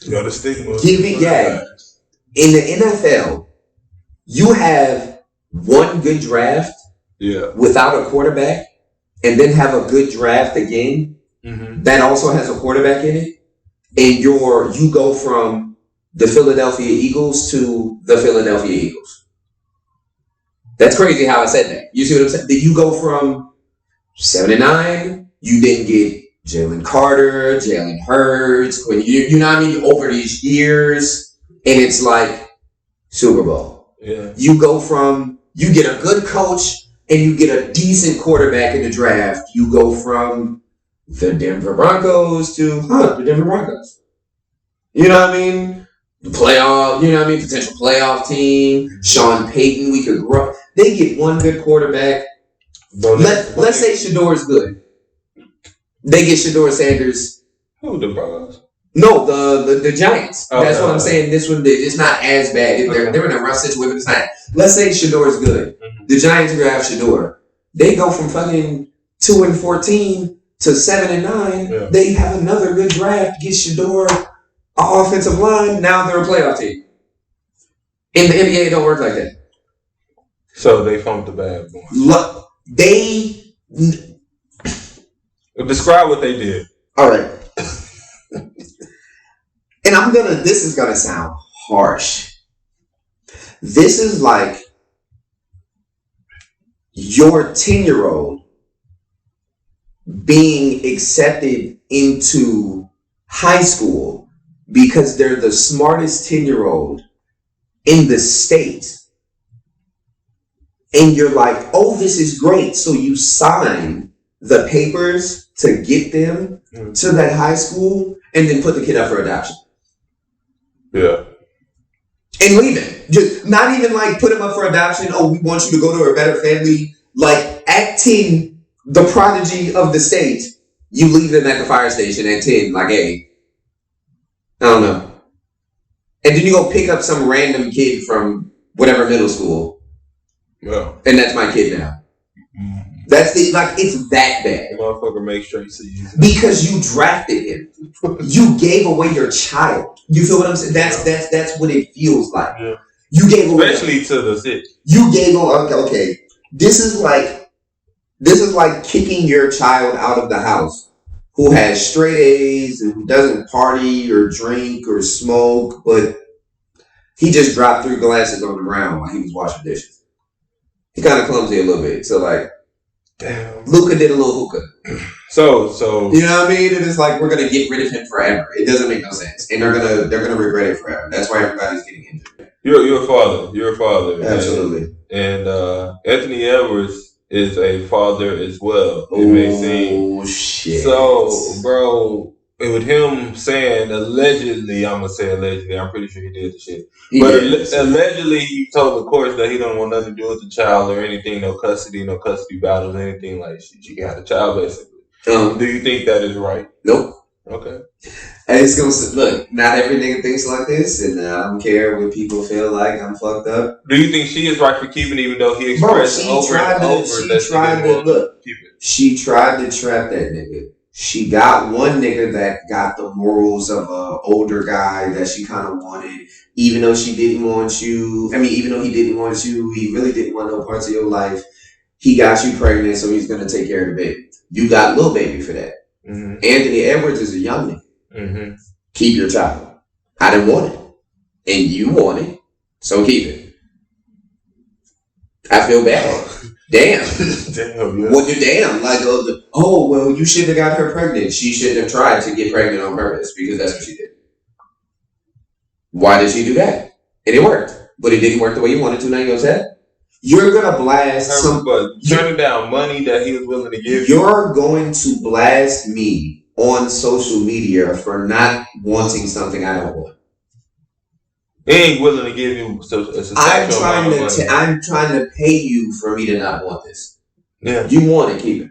you got a stigma. In the NFL, you have one good draft without a quarterback, and then have a good draft again that also has a quarterback in it, and you go from the Philadelphia Eagles to the Philadelphia Eagles. That's crazy how I said that. You see what I'm saying? Then you go from 7-9. You didn't get Jalen Carter, Jalen Hurts. When you know what I mean? Over these years, and it's like Super Bowl. Yeah. You go from you get a good coach and you get a decent quarterback in the draft. You go from the Denver Broncos to the Denver Broncos. You know what I mean? The playoff, you know what I mean? Potential playoff team. Sean Payton, we could grow. They get one good quarterback. Let's say Shador is good. They get Shador Sanders. Who, the Broncos? No, the Giants. Okay. That's what I'm saying. This one, it's not as bad. They're in a rough situation. It's not. Let's say Shador is good. Mm-hmm. The Giants grab Shador. They go from fucking 2-14 to 7-9. Yeah. They have another good draft. Get Shador. Our offensive line, now they're a playoff team. In the NBA, it don't work like that. So they funked the bad boy. Look, describe what they did. All right. And this is gonna sound harsh. This is like your 10-year-old being accepted into high school because they're the smartest 10-year-old in the state. And you're like, oh, this is great. So you sign the papers to get them to that high school and then put the kid up for adoption. Yeah. And leave it. Just not even like put him up for adoption. Oh, we want you to go to a better family. Like acting the prodigy of the state. You leave them at the fire station at 10. Like, hey, I don't know. And then you go pick up some random kid from whatever middle school. Yeah. And that's my kid now. That's it's that bad. The motherfucker make sure you see. Because you drafted him. You gave away your child. You feel what I'm saying? That's what it feels like. Yeah. You gave away, especially to the city. You gave away. Okay. This is like kicking your child out of the house who has straight A's and who doesn't party or drink or smoke, but he just dropped 3 glasses on the ground while he was washing dishes. He kind of clumsy a little bit. So like, damn, Luca did a little hookah. So you know what I mean? And it's like we're gonna get rid of him forever. It doesn't make no sense, and they're gonna regret it forever. That's why everybody's getting injured. You're a father. You're a father. Absolutely. And Anthony Edwards is a father as well. It may seem. Oh shit. So, bro, with him saying allegedly, I'm gonna say allegedly. I'm pretty sure he did the shit. But allegedly, he told the courts that he don't want nothing to do with the child or anything, no custody battles, anything like shit. She got a child basically. Do you think that is right? Nope. Okay. And it's gonna look. Not every nigga thinks like this, and I don't care when people feel like I'm fucked up. Do you think she is right for keeping, even though he expressed She tried to trap that nigga. She got one nigga that got the morals of an older guy that she kind of wanted, even though she didn't want you. I mean, even though he didn't want you, he really didn't want no parts of your life. He got you pregnant, so he's gonna take care of the baby. You got Lil Baby for that. Mm-hmm. Anthony Edwards is a young nigga. Mm-hmm. Keep your child. I didn't want it, and you want it, so keep it. I feel bad. Damn. Damn, yeah. What do damn? Like, oh, well, you shouldn't have got her pregnant. She shouldn't have tried to get pregnant on purpose because that's what she did. Why did she do that? And it worked. But it didn't work the way you wanted to, now you're upset? You're going to blast turning down money that he was willing to give. You're going to blast me on social media for not wanting something I don't want. He ain't willing to give you I'm trying to pay you for me to not want this. Yeah. You want it, keep it.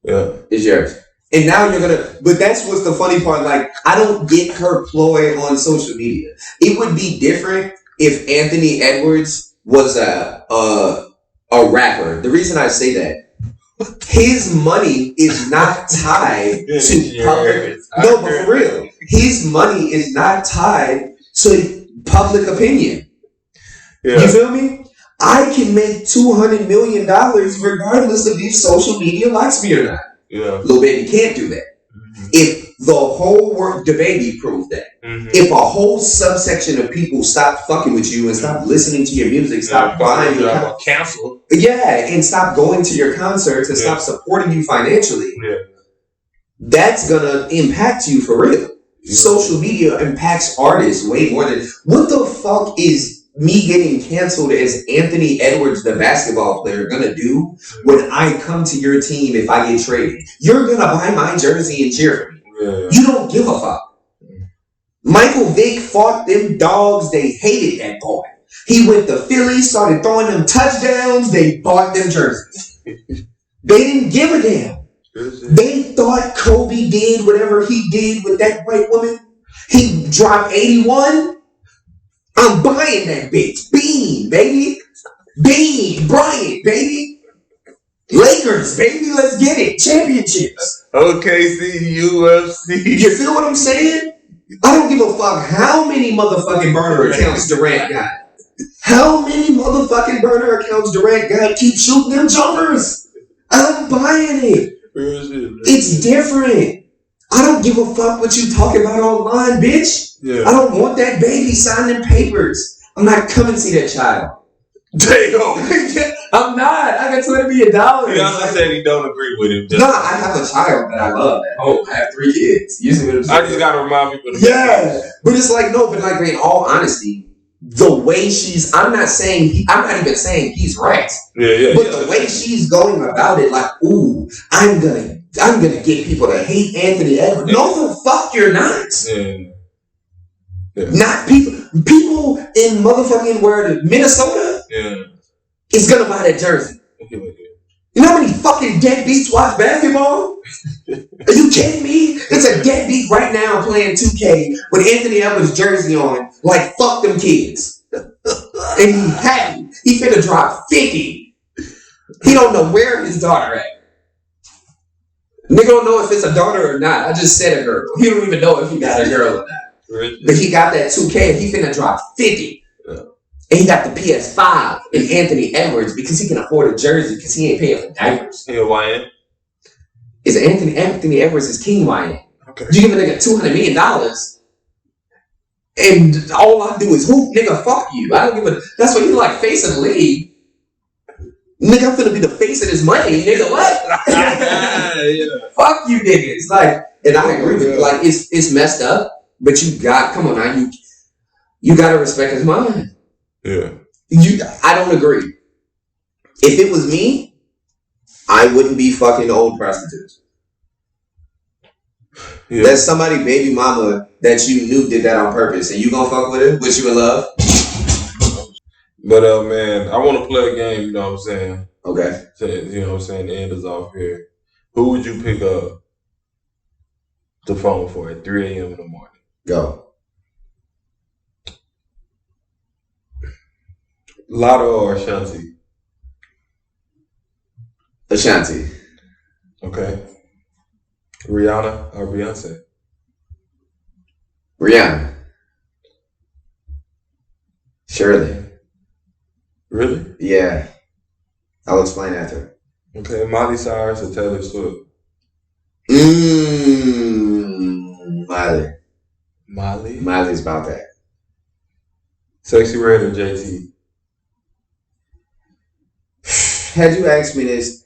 Yeah. It's yours. And now you're gonna but that's what's the funny part. Like, I don't get her ploy on social media. It would be different if Anthony Edwards was a rapper. The reason I say that, his money is not tied to public. No, but for real. His money is not tied to public opinion. Yeah. You feel me? I can make $200 million regardless of if social media likes me or not. Yeah. Lil Baby can't do that. Mm-hmm. If the whole world, the baby proved that. Mm-hmm. If a whole subsection of people stop fucking with you and stop listening to your music, stop buying your cancel. Yeah, and stop going to your concerts and stop supporting you financially. Yeah. That's gonna impact you for real. Yeah. Social media impacts artists way more than what the fuck is me getting canceled as Anthony Edwards, the basketball player, gonna do when I come to your team if I get traded? You're gonna buy my jersey and cheer for me. Yeah. You don't give a fuck. Michael Vick fought them dogs. They hated that boy. He went to Philly, started throwing them touchdowns. They bought them jerseys. They didn't give a damn. They thought Kobe did whatever he did with that white woman. He dropped 81. I'm buying that bitch. Bean, baby. Bean, Bryant, baby. Lakers, baby. Let's get it. Championships. OKC, UFC. You feel what I'm saying? I don't give a fuck how many motherfucking burner accounts Durant got. How many motherfucking burner accounts Durant got? Keep shooting them jumpers. I'm buying it. It's different. I don't give a fuck what you talking about online, bitch. Yeah. I don't want that baby signing papers. I'm not coming to see that child. Damn. I'm not. I got $20 million. He also said he don't agree with him. No, I have a child that I love at home. I have 3 kids. You see what I'm saying? I just gotta remind people. Yeah, but it's like no, but like in all honesty, the way I'm not even saying he's right. Yeah. But the way she's going about it, like, ooh, I'm gonna get people to hate Anthony Edwards. No, the fuck you're not. Yeah. Not people in motherfucking Minnesota. Yeah. Is gonna buy that jersey. You know how many fucking deadbeats watch basketball? Are you kidding me? It's a deadbeat right now playing 2K with Anthony Edwards jersey on. Like, fuck them kids. And he happy. He finna drop 50. He don't know where his daughter at. Nigga don't know if it's a daughter or not. I just said a girl. He don't even know if he got a girl or not. But he got that 2K and he finna drop 50. Yeah. And he got the PS5 and Anthony Edwards because he can afford a jersey because he ain't paying for diapers. Yeah, YN? It's Anthony Edwards is King YN. Okay. You give a nigga $200 million and all I do is hoop, nigga, fuck you. I don't give a... That's what you like, face of the league. Nigga, I'm finna be the face of this money, nigga, what? Yeah. Fuck you niggas. Like, and I agree with you. Like, it's messed up. But come on now, you gotta respect his mind. Yeah. I don't agree. If it was me, I wouldn't be fucking old prostitutes. Yeah. That's somebody baby mama that you knew did that on purpose, and you gonna fuck with her, which you in love. But man, I want to play a game. You know what I'm saying? Okay. So, you know what I'm saying? The end is off here. Who would you pick up the phone for at 3 a.m. in the morning? Go. Lotto or Ashanti? Ashanti. Okay. Rihanna or Beyonce? Rihanna. Surely. Really? Yeah. I'll explain after. Okay. Miley Cyrus or Taylor Swift? Miley. Miley's about that. Sexy Red or JT? Had you asked me this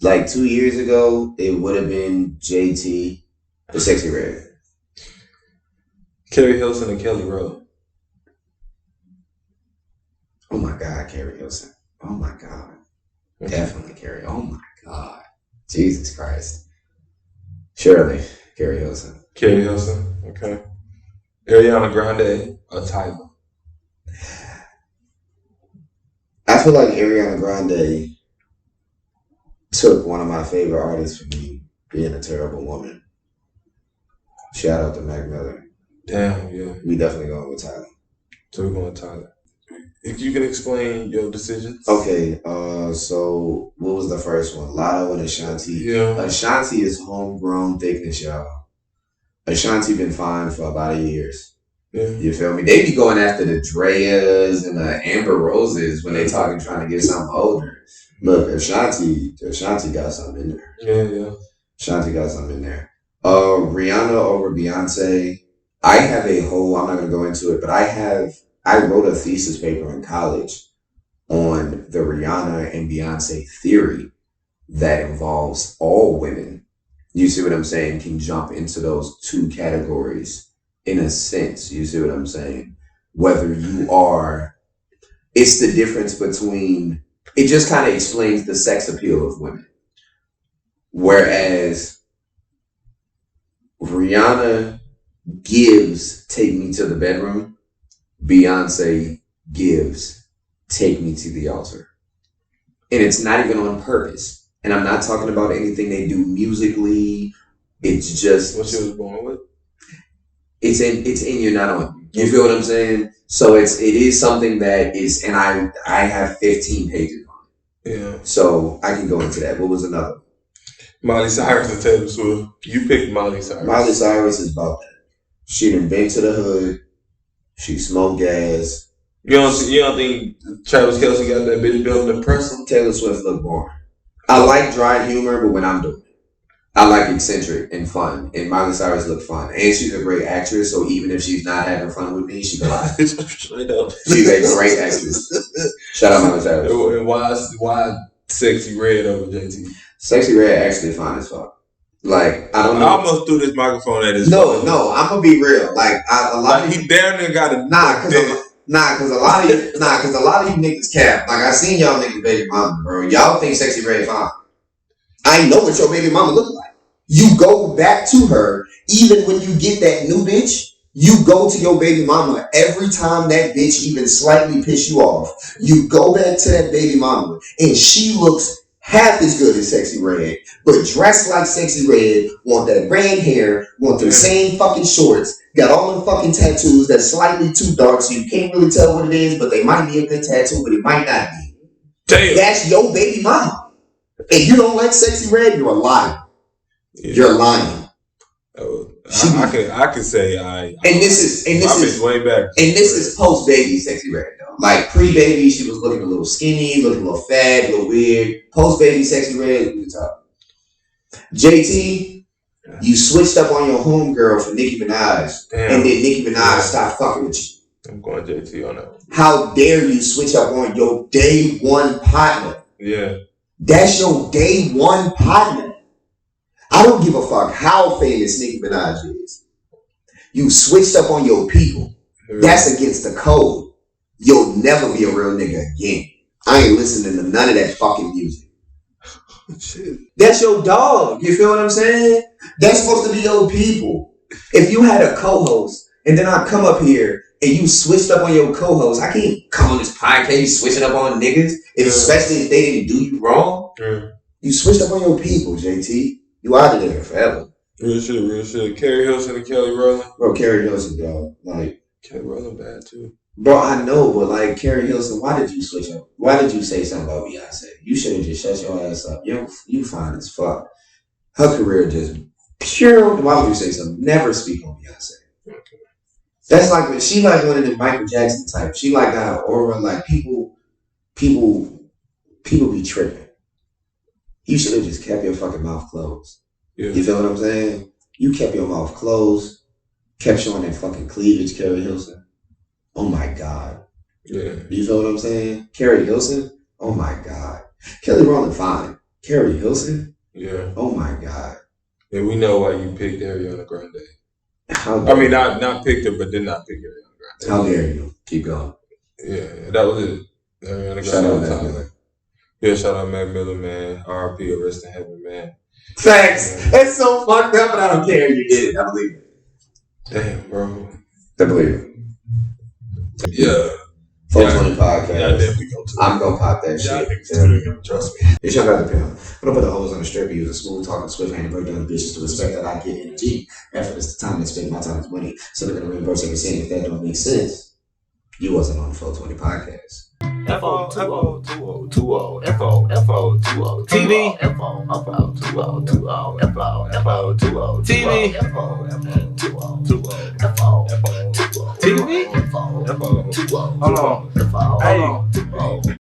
like 2 years ago, it would have been JT or Sexy Red. Carrie Hilson or Kelly Rowland? Oh my God, Carrie Hilson. Oh my God. Definitely Carrie. Oh my God. Jesus Christ. Surely, Carrie Hilson. Carrie Hilson. Okay. Ariana Grande or Tyler? I feel like Ariana Grande took one of my favorite artists from me being a terrible woman. Shout out to Mac Miller. Damn, yeah. We definitely going with Tyler. So we're going with Tyler. If you can explain your decisions. Okay, so what was the first one? Lotto and Ashanti. Yeah. Ashanti is homegrown thickness, y'all. Ashanti been fine for about 8 years. Yeah. You feel me? They be going after the Dreas and the Amber Roses when they talking trying to get something older. Look, Ashanti got something in there. Yeah. Ashanti got something in there. Rihanna over Beyonce. I'm not gonna go into it, but I wrote a thesis paper in college on the Rihanna and Beyonce theory that involves all women. You see what I'm saying? Can jump into those two categories in a sense. You see what I'm saying? Whether you are, it's the difference between, it just kind of explains the sex appeal of women. Whereas Rihanna gives Take Me to the Bedroom, Beyonce gives Take Me to the Altar. And it's not even on purpose. And I'm not talking about anything they do musically. It's just what she was born with. It's in You're Not On. You feel what I'm saying? So it is something that is, and I have 15 pages on it. Yeah. So I can go into that. What was another? Miley Cyrus and Taylor Swift. You picked Miley Cyrus. Miley Cyrus is about that. She done been to the hood. She smoked gas. You don't think Travis Kelce got that bitch built to impress him? Taylor Swift look boring. I like dry humor, but when I'm doing it, I like eccentric and fun. And Miley Cyrus look fun. And she's a great actress, so even if she's not having fun with me, she can lie. Straight up. She's a great actress. Shout out Miley Cyrus. And why Sexy Red over JT? Sexy Red actually fine as fuck. Like, I don't know. I almost threw this microphone at his No, I'm gonna be real. Like, a lot of he damn near got a cause a lot of you niggas cap. Like, I seen y'all niggas baby mama, bro. Y'all think Sexy Red fine. I know what your baby mama look like. You go back to her, even when you get that new bitch, you go to your baby mama every time that bitch even slightly piss you off. You go back to that baby mama, and she looks half as good as Sexy Red, but dressed like Sexy Red, want that red hair, want the same fucking shorts, got all them fucking tattoos that's slightly too dark, so you can't really tell what it is, but they might be a good tattoo, but it might not be. Damn. That's your baby mama. If you don't like Sexy Red, you're a liar. Yeah. You're lying. I could say this is way back. And this is post baby Sexy Red though. Like pre baby, she was looking a little skinny, looking a little fat, a little weird. Post baby Sexy Red, you top. JT, you switched up on your homegirl for Nicki Minaj, and then Nicki Minaj stopped fucking with you. I'm going JT on that one. How dare you switch up on your day one partner? Yeah. That's your day one partner. I don't give a fuck how famous Nicki Minaj is. You switched up on your people. Yeah. That's against the code. You'll never be a real nigga again. I ain't listening to none of that fucking music. Shit. That's your dog. You feel what I'm saying? That's supposed to be your people. If you had a co-host and then I come up here and you switched up on your co-host, I can't come on this podcast switching up on niggas, especially if they didn't do you wrong. Yeah. You switched up on your people, JT. You out of there forever. Real shit. Carrie Hilson and Kelly Rowland. Bro, Carrie Hilson, dog. Like, Kelly Rowland bad too. Bro, I know, but like Carrie Hilson, why did you switch up? Why did you say something about Beyonce? You should have just shut your ass up. You fine as fuck. Her career just pure. Why would you say something? Never speak on Beyonce. That's like she like one of the Michael Jackson type. She like got an aura. Like people be tripping. You should have just kept your fucking mouth closed. Yeah. You feel what I'm saying? You kept your mouth closed, kept showing that fucking cleavage, Carrie Hilson. Oh my God. Yeah. You feel what I'm saying? Carrie Hilson? Oh my God. Kelly Rowland, fine. Carrie Hilson? Yeah. Oh my God. And we know why you picked Ariana Grande. Not picked her, but did not pick Ariana Grande. How dare you? Keep going. Yeah, that was it. Ariana Grande. Yeah, shout out Mac Miller, man. R.I.P. Rest in heaven, man. Facts. It's so fucked up, but I don't care. You did it. I believe it. Damn, bro. I believe it. Yeah. FO20 podcast. Yeah, I definitely go to it. I'm gonna pop that shit. Trust me. It's Young God ATM. I'm gonna put the hoes on the strip and use a smooth talking swift hand and break down the bitches to respect that I get energy. Effort is the time they spend, my time is money. So they're gonna reimburse every cent. If that don't make sense, you wasn't on the FO20 podcast. FO20TV. FO20TV. Hold on. Hey.